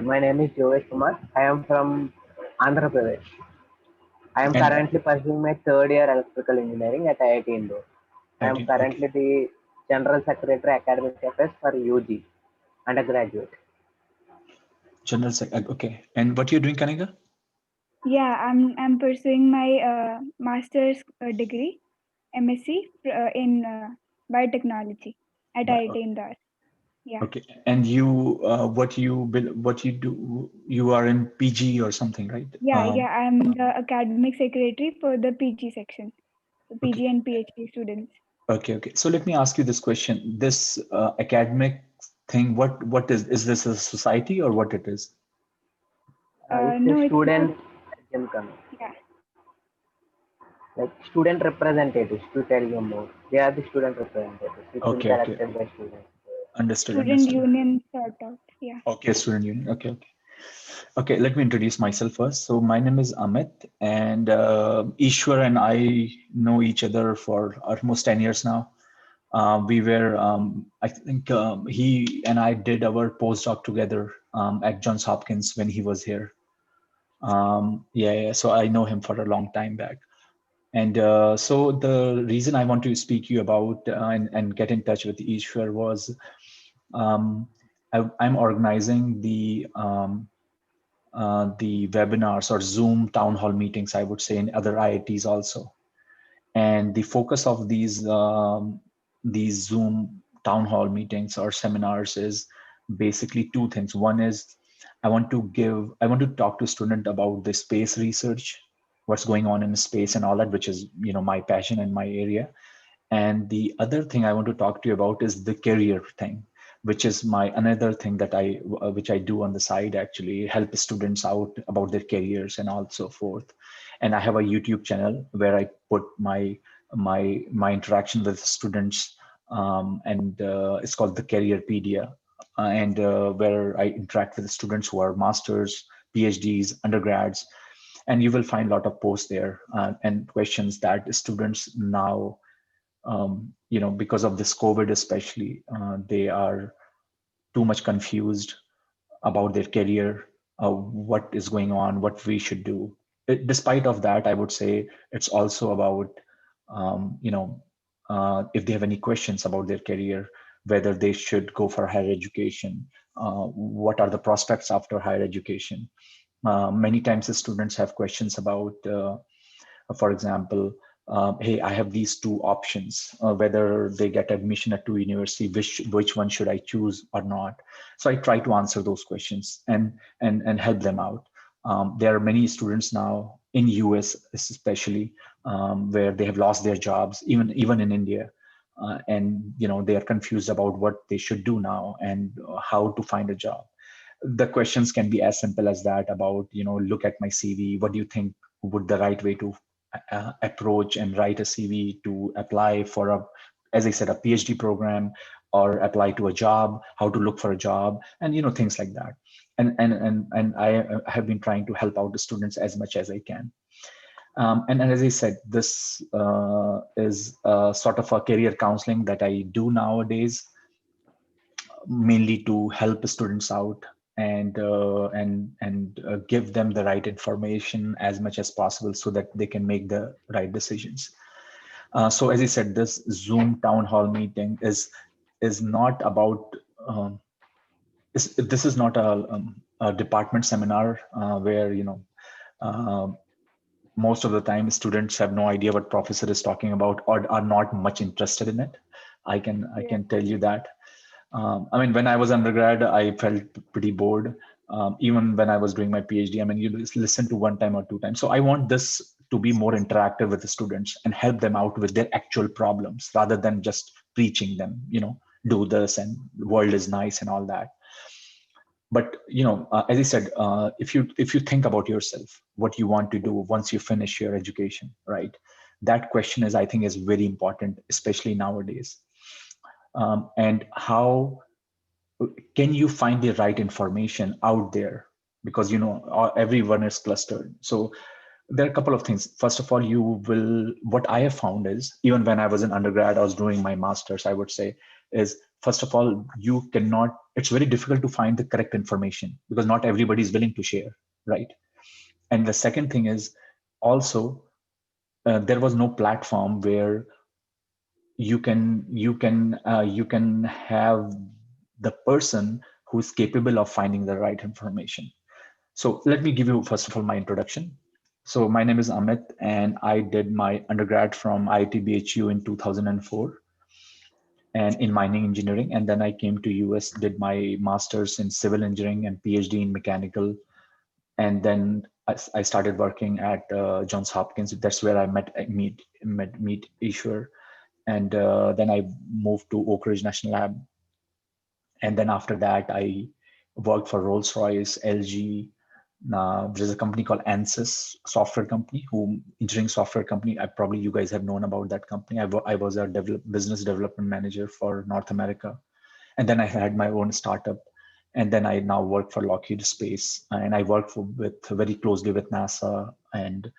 My name is Jovesh Kumar. I am from Andhra Pradesh. I am And currently pursuing my third year electrical engineering at IIT Indore. I am okay, currently the General Secretary Academic Affairs for UG undergraduate. okay. And what you're doing, Kanika? Yeah, I'm pursuing my master's degree, MSc in biotechnology at IIT Indore. Yeah, Okay. And you, what you do, you are in PG or something, right? yeah. I'm the academic secretary for the PG section, so PG Okay. and PhD students. Okay. So let me ask you this question. This academic thing, what is this a society or what it is? It's No, a it's not. student coming, Yeah, like student representatives to tell you more. They are the student representatives which will be Okay. elected by students. student Understood. union sort of. Yeah. Okay, student union. Okay. Okay, let me introduce myself first. So my name is Amit, and Ishwar and I know each other for almost 10 years now. I think he and I did our postdoc together at Johns Hopkins when he was here. Yeah, so I know him for a long time back. And so the reason I want to speak to you about and get in touch with Ishwar was um, I'm organizing the webinars or Zoom town hall meetings, I would say, in other IITs also. And the focus of these Zoom town hall meetings or seminars is basically two things. One is I want to talk to student about the space research, what's going on in space and all that, which is my passion and my area. And the other thing I want to talk to you about is the career thing, which is my another thing that which I do on the side, actually help students out about their careers and all so forth. And I have a YouTube channel where I put my interaction with students, and it's called the Careerpedia, and where I interact with students who are masters, PhDs, undergrads, and you will find a lot of posts there and questions that students now, because of this COVID especially, they are too much confused about their career, what is going on, what we should do. Despite of that, I would say it's also about, if they have any questions about their career, whether they should go for higher education, what are the prospects after higher education. Many times the students have questions about, for example, hey, I have these two options, whether they get admission at two university, which one should I choose or not. So I try to answer those questions and help them out. There are many students now in US especially, where they have lost their jobs, even in India, and they are confused about what they should do now and how to find a job. The questions can be as simple as that about, look at my CV, what do you think would the right way to approach and write a CV to apply for as I said, a PhD program, or apply to a job, how to look for a job, and things like that. And I have been trying to help out the students as much as I can. And as I said, this is sort of a career counseling that I do nowadays, mainly to help students out and give them the right information as much as possible so that they can make the right decisions. So as I said, this Zoom town hall meeting is not about, this is not a department seminar where uh, most of the time students have no idea what professor is talking about or are not much interested in it. I Yeah. can tell you that. I mean, when I was undergrad, I felt pretty bored. Even when I was doing my PhD, I mean, you just listen to one time or two times. So I want this to be more interactive with the students and help them out with their actual problems rather than just preaching them, do this and the world is nice and all that. But as I said, if you think about yourself, what you want to do once you finish your education, right? That question is, I think, is very important, especially nowadays. And how can you find the right information out there, because everyone is clustered. So there are a couple of things. First of all, what I have found is, even when I was an undergrad, I was doing my masters, I would say, is first of all, you cannot it's very difficult to find the correct information because not everybody is willing to share, right? And the second thing is also there was no platform where you can have the person who's capable of finding the right information. So let me give you first of all my introduction. So my name is Amit, and I did my undergrad from IIT BHU in 2004 and in mining engineering, and then I came to US, did my master's in civil engineering and PhD in mechanical, and then I started working at Johns Hopkins. That's where I meet Ishwar, and then I moved to Oak Ridge National Lab, and then after that I worked for Rolls-Royce, LG. There's a company called Ansys software company, who engineering software company. Probably you guys have known about that company. I was a business development manager for North America, and then I had my own startup, and then I now work for Lockheed Space, and I work with very closely with NASA and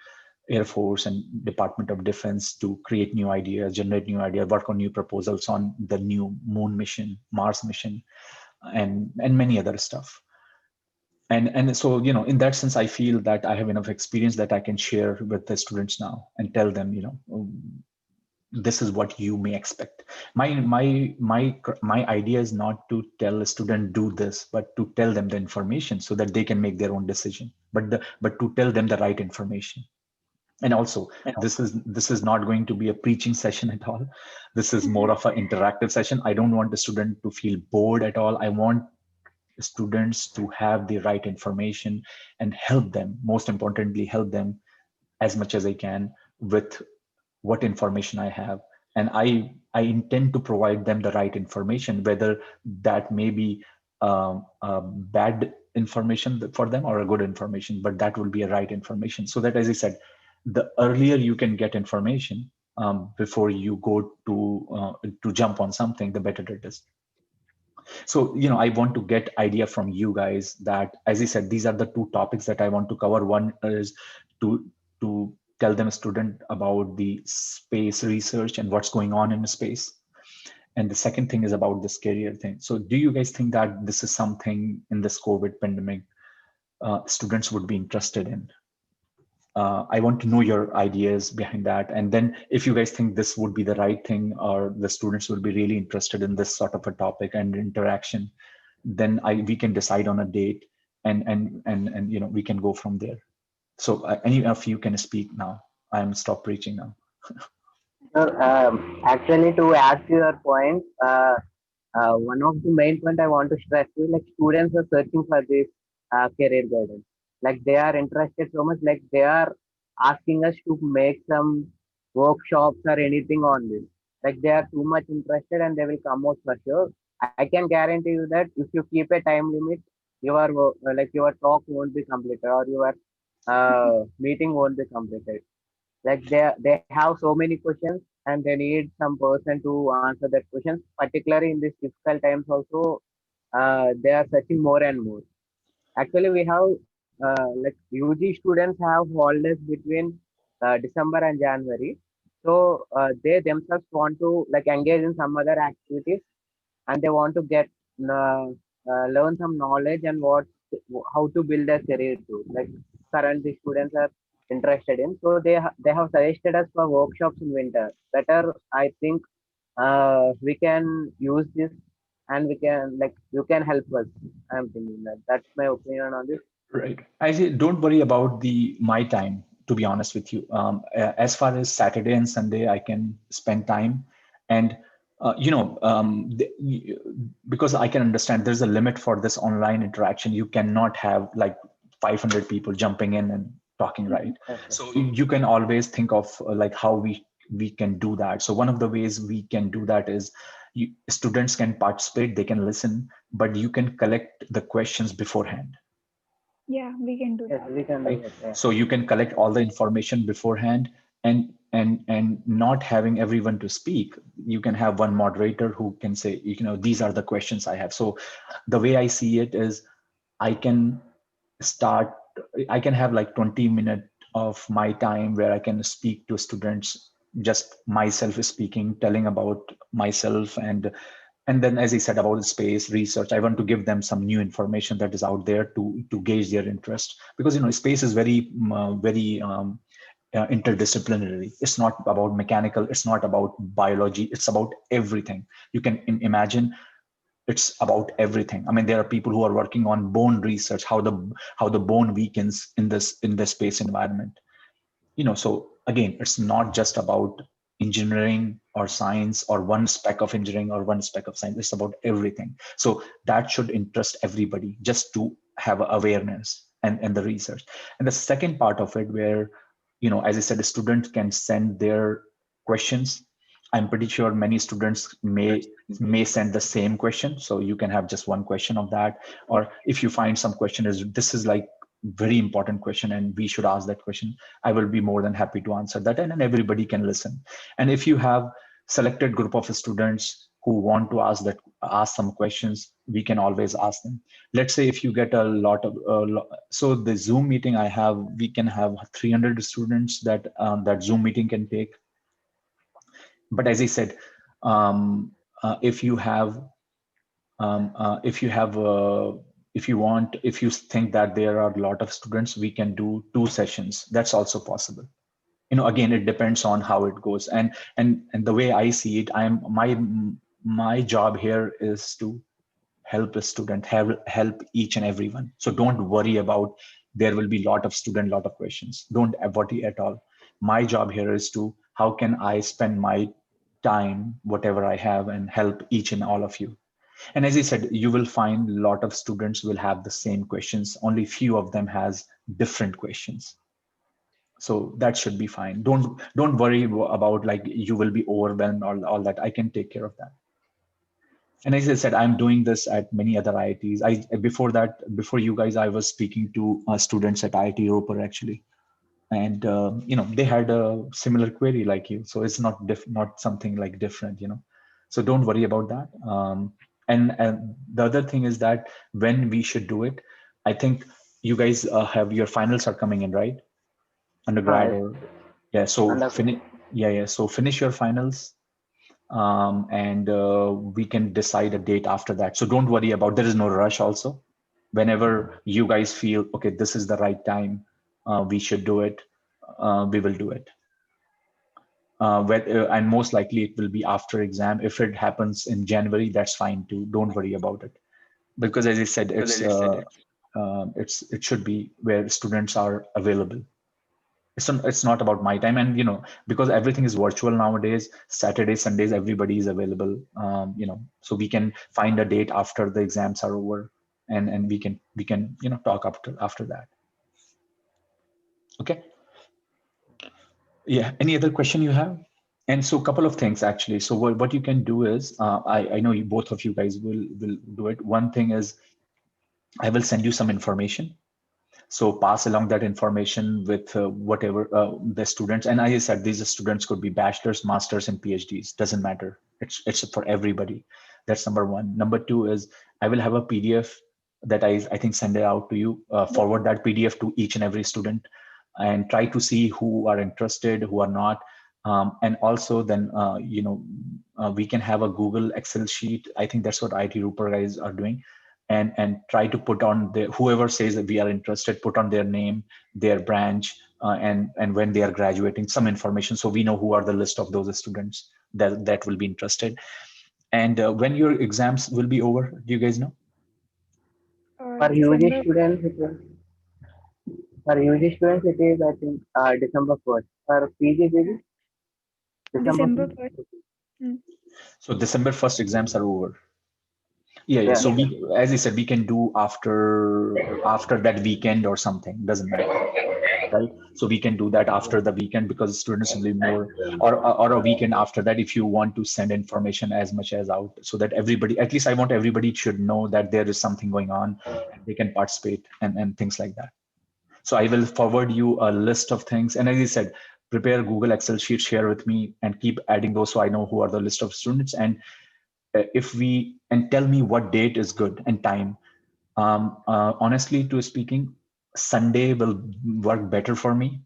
Air Force and Department of Defense to create new ideas, generate new ideas, work on new proposals on the new Moon mission, Mars mission, and many other stuff. And so, in that sense, I feel that I have enough experience that I can share with the students now and tell them, this is what you may expect. My idea is not to tell a student do this, but to tell them the information so that they can make their own decision. But to tell them the right information. And also, this is not going to be a preaching session at all. This is more of an interactive session. I don't want the student to feel bored at all. I want students to have the right information and help them, most importantly, help them as much as I can with what information I have. And I intend to provide them the right information, whether that may be bad information for them or a good information, but that will be a right information. So that, as I said, the earlier you can get information before you go to jump on something, the better it is. So, I want to get idea from you guys that, as I said, these are the two topics that I want to cover. One is to tell them a student about the space research and what's going on in space. And the second thing is about this career thing. So do you guys think that this is something in this COVID pandemic students would be interested in? I want to know your ideas behind that. And then if you guys think this would be the right thing, or the students would be really interested in this sort of a topic and interaction, then we can decide on a date, and we can go from there. So any of you can speak now. I'm stop preaching now. Sure. Actually, to add to your point, one of the main point I want to stress is like students are searching for this career guidance. Like they are interested so much, like they are asking us to make some workshops or anything on this. Like they are too much interested and they will come out for sure. I can guarantee you that if you keep a time limit, your talk won't be completed or your meeting won't be completed. Like they have so many questions and they need some person to answer that questions, particularly in these difficult times also. They are searching more and more. Actually, we have like UG students have holidays between December and January. So they themselves want to like engage in some other activities, and they want to get uh, learn some knowledge and how to build a career too. Like currently students are interested in, so they have suggested us for workshops in winter. Better, I think we can use this, and we can like you can help us. I'm thinking that that's my opinion on this. Right. I say don't worry about my time, to be honest with you. As far as Saturday and Sunday, I can spend time. And, because I can understand there's a limit for this online interaction. You cannot have like 500 people jumping in and talking, right? Yes, sir. So you can always think of like how we can do that. So one of the ways we can do that is students can participate, they can listen, but you can collect the questions beforehand. Yeah, we can do Yes, that. we can do Right? that. Yeah. So you can collect all the information beforehand, and not having everyone to speak. You can have one moderator who can say, these are the questions I have. So the way I see it is, I can start, I can have like 20 minutes of my time where I can speak to students, just myself speaking, telling about myself, and And then, as I said about space research, I want to give them some new information that is out there to gauge their interest, because space is very interdisciplinary. It's not about mechanical, it's not about biology, it's about everything. You can imagine, it's about everything. I mean, there are people who are working on bone research, how the bone weakens in the space environment. So again, it's not just about engineering or science, or one speck of engineering or one speck of science. It's about everything. So that should interest everybody, just to have awareness and the research. And the second part of it, where as I said, the student can send their questions. I'm pretty sure many students may send the same question, so you can have just one question of that. Or if you find some question is, this is like very important question and we should ask that question, I will be more than happy to answer that, and everybody can listen. And if you have selected group of students who want to ask some questions, we can always ask them. Let's say if you get a lot of so the Zoom meeting I have, we can have 300 students that Zoom meeting can take. But as I said, um, if you have if you have if you think that there are a lot of students, we can do 2 sessions. That's also possible. Again, it depends on how it goes. And the way I see it, my job here is to help a student, help each and everyone. So don't worry about, there will be lot of questions. Don't worry at all. My job here is to, how can I spend my time, whatever I have, and help each and all of you. And as I said, you will find a lot of students will have the same questions, only few of them has different questions. So that should be fine. Don't worry about like you will be overwhelmed or all that. I can take care of that. And as I said, I'm doing this at many other IITs. Before you guys, I was speaking to students at IIT Roper actually, and they had a similar query like you. So it's not something like different. So don't worry about that. And the other thing is that when we should do it, I think you guys have your finals are coming in, right? Undergrad Yes, or yeah. So under finish yeah. So finish your finals, and we can decide a date after that. So don't worry about, there is no rush also. Whenever you guys feel, okay, this is the right time, we should do it, we will do it. And most likely it will be after exam. If it happens in January, that's fine too. Don't worry about it. Because as I said, it should be where students are available. It's not about my time. And because everything is virtual nowadays, Saturdays, Sundays, everybody is available. So we can find a date after the exams are over, and we can talk after that. Okay. Yeah, any other question you have? And so a couple of things actually. So what you can do is, I know both of you guys will do it. One thing is, I will send you some information. So pass along that information with whatever the students. And as I said, these students could be bachelor's, master's, and PhDs. Doesn't matter. It's for everybody. That's number one. Number two is, I will have a PDF that I think send it out to you. Forward that PDF to each and every student, and try to see who are interested, who are not. And also then we can have a Google Excel sheet. I think that's what IT Rupert guys are doing, and try to put on the, whoever says that we are interested, put on their name, their branch, and when they are graduating, some information, so we know who are the list of those students that will be interested. And when your exams will be over, do you guys know? for UG December, students, for UG students it is I think December 1st. For PG, December December 1st. 1st. Mm. So December 1st exams are over. Yeah. Yeah. So Yeah. as I said, we can do after that weekend or something, doesn't matter, right? So we can do that after the weekend, because students will be more, or a weekend after that, if you want to send information as much as out, so that everybody, at least I want everybody should know that there is something going on, and they can participate, and things like that. So I will forward you a list of things. And as I said, prepare Google Excel sheet, share with me, and keep adding those, so I know who are the list of students. And and tell me what date is good and time. Honestly to speaking, Sunday will work better for me.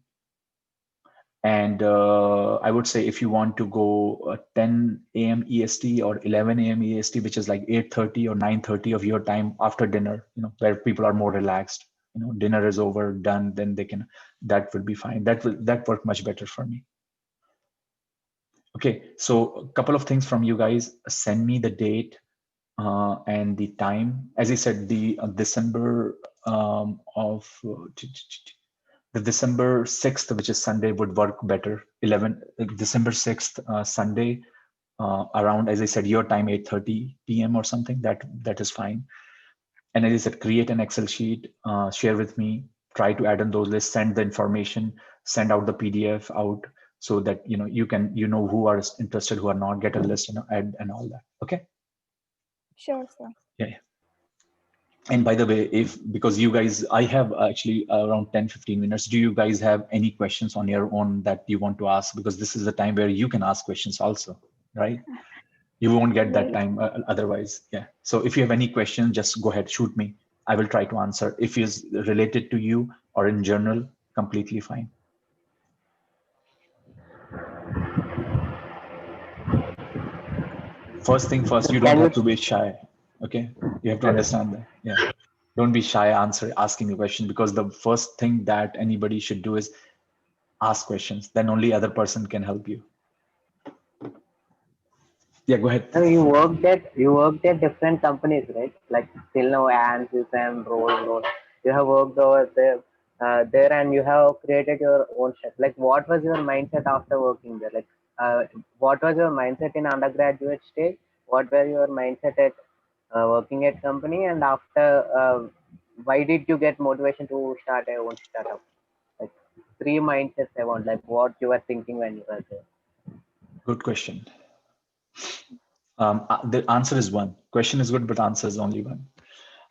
And I would say if you want to go 10 a.m. EST or 11 a.m. EST, which is like 8:30 or 9:30 of your time after dinner, where people are more relaxed, dinner is over, done, then they can, that would be fine. That work much better for me. Okay, so a couple of things from you guys. Send me the date and the time. As I said, the December the December 6th, which is Sunday, would work better. December 6th, Sunday, around, as I said, your time, 8:30 p.m. or something. That is fine. And as I said, create an Excel sheet, share with me, try to add in those lists, send the information, send out the PDF out so that you know who are interested, who are not, get a list, add and all that. Okay. Sure, sir. Yeah. And by the way, because you guys, I have actually around 10-15 minutes. Do you guys have any questions on your own that you want to ask? Because this is the time where you can ask questions also, right? You won't get that Right. time otherwise. Yeah. So if you have any questions, just go ahead, shoot me. I will try to answer. If it's related to you or in general, completely fine. First thing first, you don't Can have to you be shy. Okay. You have to understand that. Yeah. Don't be shy asking a question, because the first thing that anybody should do is ask questions. Then only other person can help you. Yeah, go ahead. you worked at different companies, right? Like till now, Ansys and Rolls. You have worked over there, and you have created your own shop. Like, what was your mindset after working there? Like, what was your mindset in undergraduate stage? What were your mindset at working at company? And after, why did you get motivation to start a own startup? Like, three mindsets I want. Like, what you were thinking when you were there. Good question. The answer is one. Question is good, but answer is only one.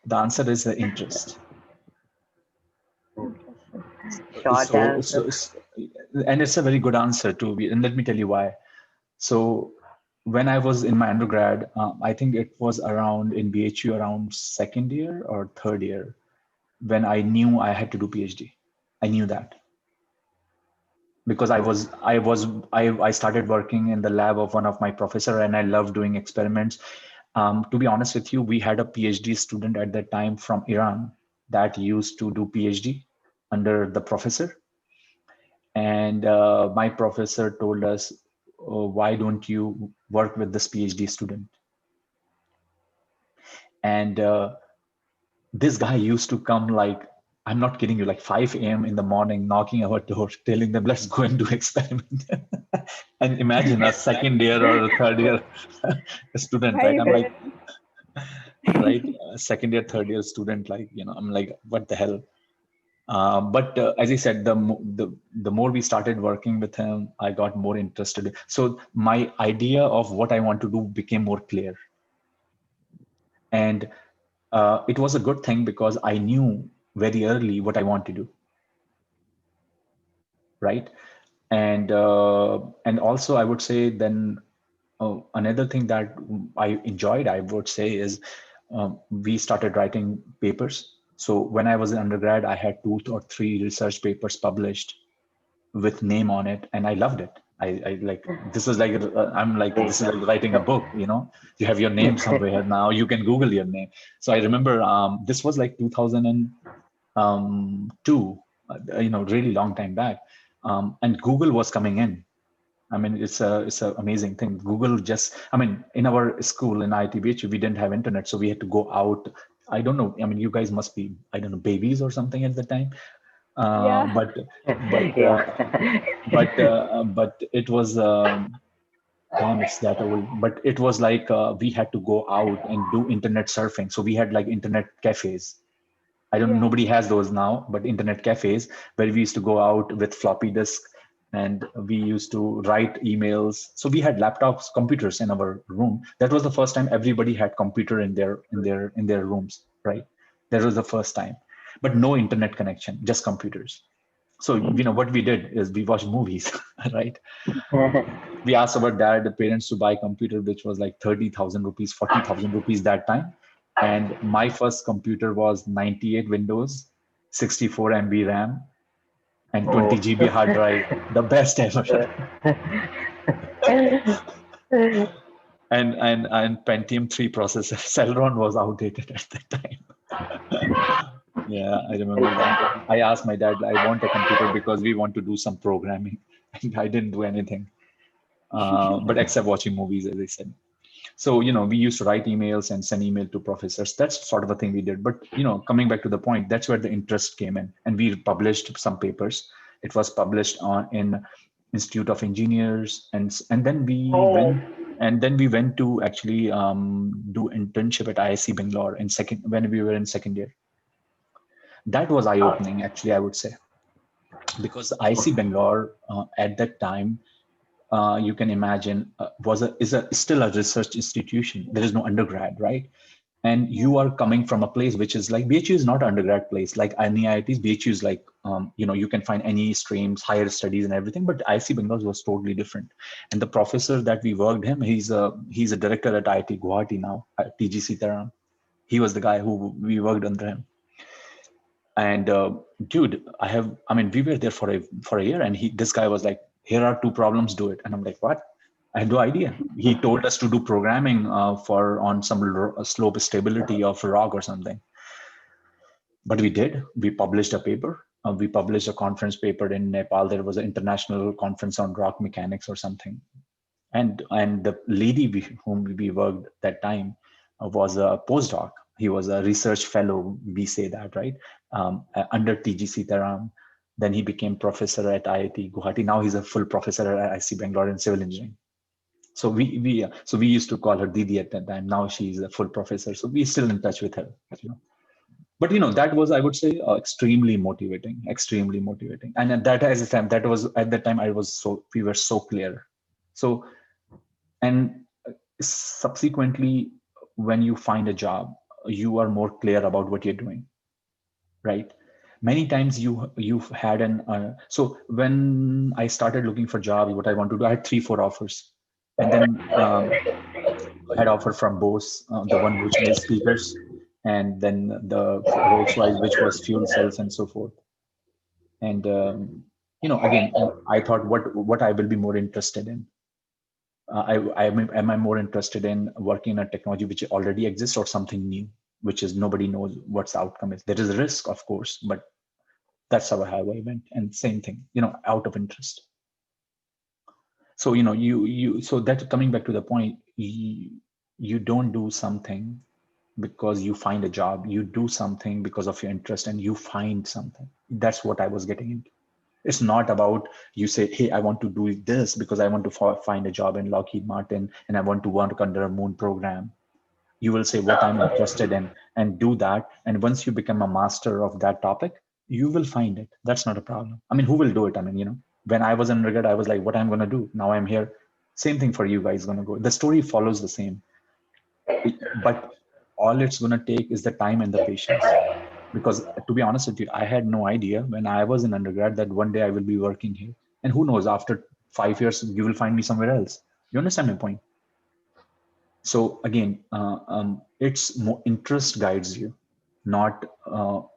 The answer is the interest. Interesting. Short So, answer. so, and it's a very good answer too. And let me tell you why. So, when I was in my undergrad, I think it was around in BHU around second year or third year when I knew I had to do PhD. I knew that because I started working in the lab of one of my professor, and I love doing experiments. To be honest with you, we had a PhD student at that time from Iran that used to do PhD under the professor. And my professor told us, "Oh, why don't you work with this PhD student?" And this guy used to come like, I'm not kidding you, like 5 a.m. in the morning, knocking our door, telling them, let's go and do experiment. And imagine a second year or a third year student, right? I I'm bet. like, right, a second year, third year student, like, I'm like, what the hell? But as I said, the more we started working with him, I got more interested. So my idea of what I want to do became more clear. And it was a good thing because I knew very early what I want to do, right? And also I would say then another thing that I enjoyed, I would say, is we started writing papers. So when I was an undergrad, I had 2 or 3 research papers published with name on it, and I loved it. I like, this is like, I'm like, this is like writing a book. You have your name somewhere. Now you can Google your name. So I remember this was like 2002, really long time back, and Google was coming in. I mean, it's a amazing thing. Google just, I mean, in our school in ITBH, we didn't have internet, so we had to go out. I don't know. I mean, you guys must be, I don't know, babies or something at the time. Uh, Yeah. but but uh, Yeah. but it was, damn, it's that old. But it was like we had to go out and do internet surfing. So we had like internet cafes. I don't know, Yeah. nobody has those now, but internet cafes where we used to go out with floppy disk, and we used to write emails. So we had laptops, computers in our room. That was the first time everybody had computer in their rooms, right? That was the first time, but no internet connection, just computers. So what we did is we watched movies, right? We asked our dad, the parents, to buy a computer, which was like 30,000 rupees, 40,000 rupees that time. And my first computer was 98 Windows, 64 MB RAM, and Oh. 20 GB hard drive, the best ever. And Pentium 3 processor. Celeron was outdated at that time. Yeah, I remember that. I asked my dad, I want a computer because we want to do some programming. And I didn't do anything, but except watching movies, as I said. So, we used to write emails and send email to professors. That's sort of a thing we did. But, coming back to the point, that's where the interest came in. And we published some papers. It was published in Institute of Engineers. And then we went to actually do internship at IIC Bangalore when we were in second year. That was eye-opening, actually, I would say, because IIC Bangalore at that time, you can imagine, is still a research institution. There is no undergrad, right? And you are coming from a place which is like, BHU is not an undergrad place like any IITs. BHU is like, you can find any streams, higher studies and everything, but IIC Bangalore was totally different. And the professor that we worked him, he's a director at IIT Guwahati now, at TGC Taram. He was the guy who we worked under him. And dude, we were there for a year, and this guy was like, here are two problems, do it. And I'm like, what? I had no idea. He told us to do programming on some slope stability of a rock or something. But we did. We published a paper. We published a conference paper in Nepal. There was an international conference on rock mechanics or something. And the lady whom we worked that time was a postdoc. He was a research fellow. We say that, right? Under TGC Taram. Then he became professor at IIT Guwahati. Now he's a full professor at IIC Bangalore in civil engineering. So we used to call her Didi at that time. Now she's a full professor. So we're still in touch with her. But that was, I would say, extremely motivating. And at that time we were so clear. So, and subsequently, when you find a job, you are more clear about what you're doing, right? Many times you've had so when I started looking for jobs, what I want to do, I had 3-4 offers. And then I had offer from Bose, the one which made speakers, and then the Rolls-Royce, which was fuel cells and so forth. And again, I thought what I will be more interested in. Am I more interested in working on a technology which already exists, or something new, which is nobody knows what's the outcome is. There is a risk, of course, but that's how I went. And same thing, out of interest. So so that, coming back to the point, you don't do something because you find a job. You do something because of your interest, and you find something. That's what I was getting into. It's not about you say, hey, I want to do this because I want to find a job in Lockheed Martin and I want to work under a moon program. You will say what I'm interested in and do that. And once you become a master of that topic, you will find it. That's not a problem. Who will do it? When I was in undergrad, I was like, what I'm going to do? Now I'm here. Same thing for you guys going to go. The story follows the same. But all it's going to take is the time and the patience. Because to be honest with you, I had no idea when I was in undergrad that one day I will be working here. And who knows, after 5 years, you will find me somewhere else. You understand my point? So again, it's more interest guides you, not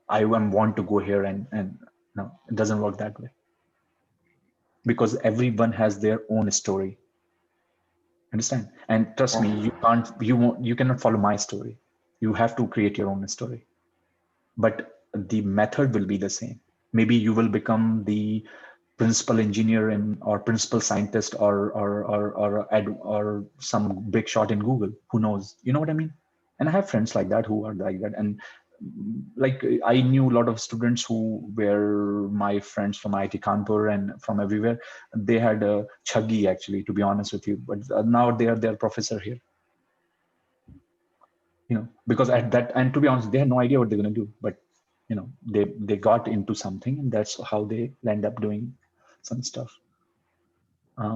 I want to go here and no, it doesn't work that way. Because everyone has their own story. Understand? And trust me, you cannot follow my story. You have to create your own story. But the method will be the same. Maybe you will become the principal engineer or principal scientist or some big shot in Google. Who knows? You know what I mean? And I have friends like that who are like that. And like I knew a lot of students who were my friends from IIT Kanpur and from everywhere. They had a chuggy, actually, to be honest with you. But now they are their professor here. Because at that, and to be honest, they had no idea what they're going to do. But they got into something, and that's how they end up doing some stuff.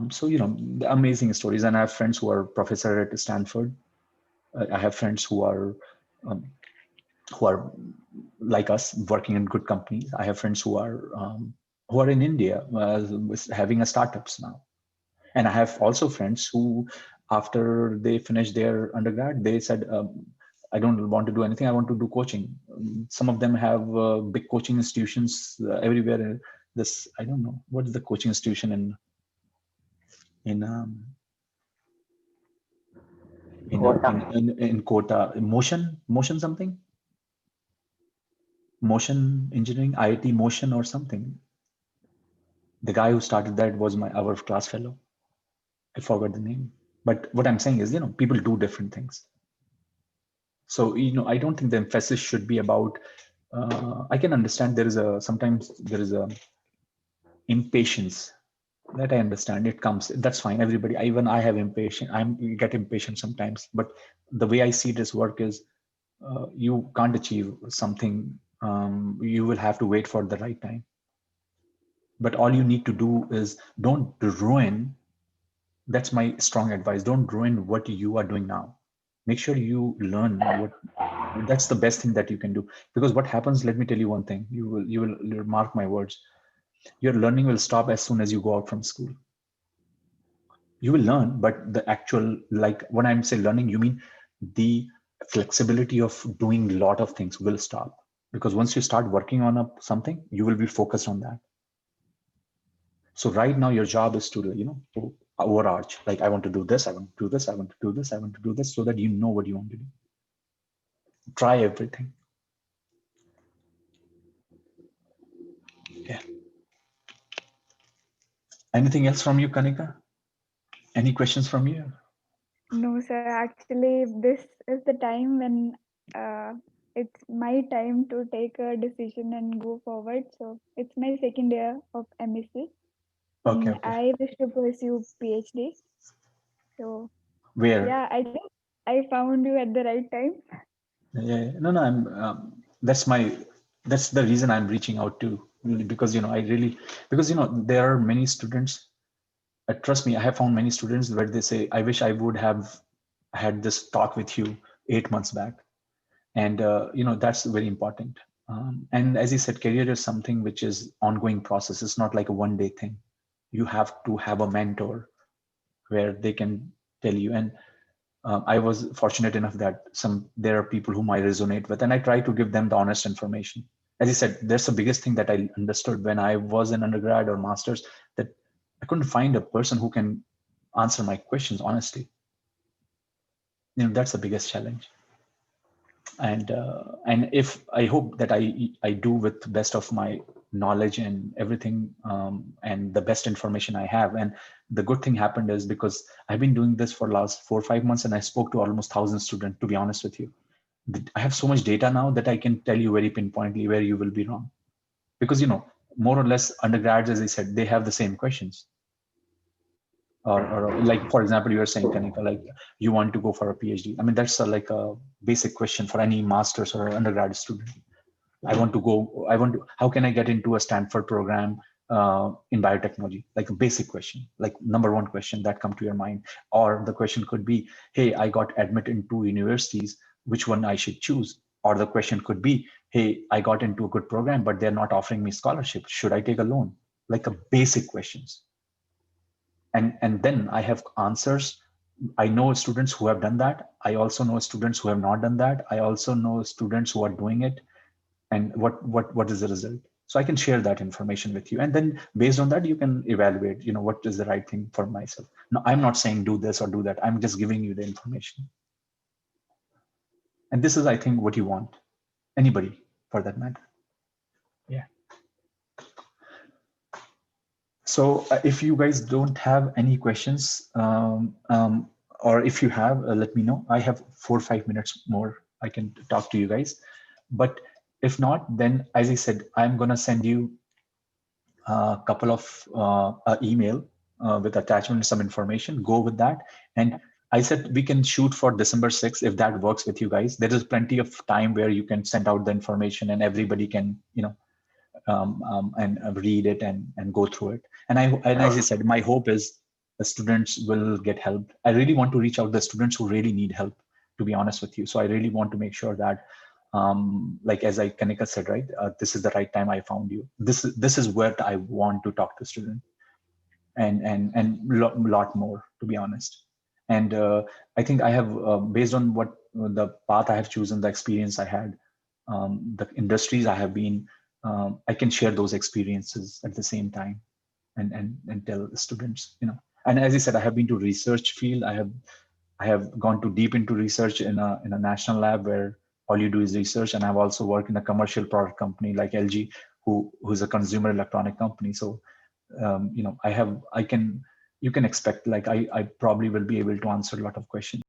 So the amazing stories. And I have friends who are professor at Stanford. I have friends who are like us, working in good companies. I have friends who are in India, having a startups now. And I have also friends who, after they finished their undergrad, they said, I don't want to do anything. I want to do coaching. Some of them have big coaching institutions everywhere. this, I don't know, what is the coaching institution in um, Quota. in Kota, motion something, motion engineering, IIT motion or something. The guy who started that was our class fellow. I forgot the name. But what I'm saying is, people do different things. So, I don't think the emphasis should be about, I can understand sometimes there is a impatience that I understand. It comes, that's fine. Everybody, even I have impatient, get impatient sometimes, but the way I see this work is, you can't achieve something. You will have to wait for the right time. But all you need to do is don't ruin. That's my strong advice. Don't ruin what you are doing now. Make sure you learn what. That's the best thing that you can do. Because what happens, let me tell you one thing. You will mark my words. Your learning will stop as soon as you go out from school. You will learn, but the actual, like when I'm saying learning, you mean the flexibility of doing a lot of things will stop. Because once you start working on something, you will be focused on that. So right now your job is to overarch, like I want to do this, I want to do this, I want to do this, I want to do this, so that you know what you want to do. Try everything. Yeah. Anything else from you, Kanika? Any questions from you? No, sir. Actually, this is the time when it's my time to take a decision and go forward. So it's my second year of MSc, Okay, and okay. I wish to pursue PhD. So Where? yeah, I think I found you at the right time. Yeah, no, no. That's the reason I'm reaching out to, really, because there are many students. Trust me, I have found many students where they say, "I wish I would have had this talk with you 8 months back," and that's very important. And as you said, career is something which is ongoing process. It's not like a one-day thing. You have to have a mentor where they can tell you. And I was fortunate enough that there are people whom I resonate with, and I try to give them the honest information. As I said, that's the biggest thing that I understood when I was in undergrad or masters, that I couldn't find a person who can answer my questions honestly. That's the biggest challenge. And if I hope that I do with the best of my knowledge and everything, and the best information I have. And the good thing happened is, because I've been doing this for last 4 or 5 months, and I spoke to almost 1,000 students, to be honest with you. I have so much data now that I can tell you very pinpointly where you will be wrong, because more or less undergrads, as I said, they have the same questions. Or like, for example, you were saying, Kanika, like you want to go for a PhD. I mean, that's like a basic question for any master's or undergrad student. How can I get into a Stanford program in biotechnology? Like a basic question, like number one question that come to your mind. Or the question could be, hey, I got admitted into universities, which one I should choose? Or the question could be, hey, I got into a good program, but they're not offering me scholarship. Should I take a loan? Like a basic questions. And then I have answers. I know students who have done that. I also know students who have not done that. I also know students who are doing it, and what is the result. So I can share that information with you, and then based on that you can evaluate what is the right thing for myself. No, I'm not saying do this or do that. I'm just giving you the information, and this is, I think, what you want, anybody for that matter. Yeah. So if you guys don't have any questions, or if you have, let me know. I have 4 or 5 minutes more. I can talk to you guys. But if not, then as I said, I'm going to send you a couple of email with attachment, some information. Go with that. And I said we can shoot for December 6th if that works with you guys. There is plenty of time where you can send out the information and everybody can, and read it and go through it. And as I said, my hope is the students will get help. I really want to reach out to the students who really need help, to be honest with you. So I really want to make sure that, like as Kanika said, right, this is the right time I found you. This is where I want to talk to students, and lot more, to be honest. And I think I have, based on what the path I have chosen, the experience I had, the industries I have been I can share those experiences at the same time and tell the students, And as I said, I have been to research field. I have gone too deep into research in a national lab where all you do is research, and I've also worked in a commercial product company like LG, who's a consumer electronic company. So I can you can expect, like, I probably will be able to answer a lot of questions.